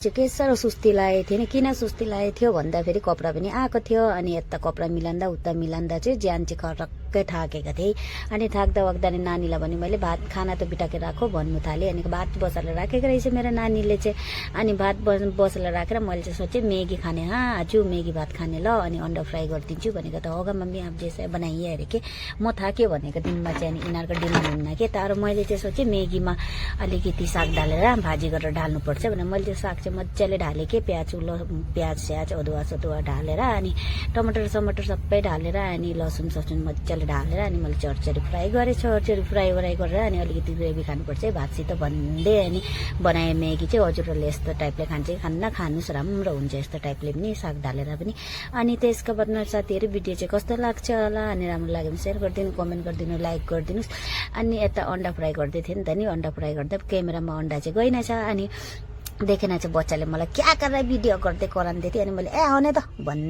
के साह्रो सुस्ती लागेको थियो नि किन सुस्ती लागेको थियो भन्दाखेरि कपडा पनि आएको थियो अनि यता कपडा मिलाउँदा उता मिलाउँदा चाहिँ ज्यान चाहिँ खरक्कै थाकेको थिएँ अनि थाक्दा वाक्दा नि नानीलाई भने मैले भात खाना त बिटाकेर राखो भन्नु थालेँ अनि भात बसालेर राखेको रहेछ मेरो नानीले चाहिँ अनि भात बसालेर राखेर मैले चाहिँ सोचेँ म्यागी खाने आज म्यागी भात खाने ल अनि अन्डा फ्राई गरिदिन्छु भनेको त होगा मम्मी आप जैसा बनाइए अरे के म थाक्यो भनेको दिनमा चाहिँ अनि यिनीहरूको डिमान्ड हुन्न के तर मैले चाहिँ सोचेँ म्यागीमा अलिकति साग डालेर भाजी गरेर ढाल्नुपर्छ भनेर मैले त्यो साग मजाले ढालेँ के प्याज स्याज अदुवा ढालेर अनि टमाटर सबै ढालेर अनि लसुन मजाले ढालेर अनि मैले चरचरी फ्राई गरेँ चरचरी फ्राई गरेर अनि अलिकति ग्रेभी खानुपर्छ है भातसित भन्दै अनि बनाएँ म्यागी चाहिँ हजुरहरूले यस्तो टाइपले खान्छ कि खान्न खानुहोस् राम्रो हुन्छ यस्तो टाइपले पनि साग ढालेर पनि अनि त्यसको बादमा साथीहरू भिडियो चाहिँ कस्तो लाग्छ होला अनि राम्रो लाग्यो भने सेयर गरिदिनु कमेन्ट गरिदिनु लाइक गरिदिनुहोस् अनि यता अन्डा फ्राई गर्दै थिएँ नि त नि अन्डा फ्राई गर्दा क्यामेरामा अन्डा चाहिँ गएन छ अनि देखेन चाहिँ बच्चाले मलाई क्या गरेर भिडियो गर्दै कराउँदै थियो अनि मैले आउने त भन्दै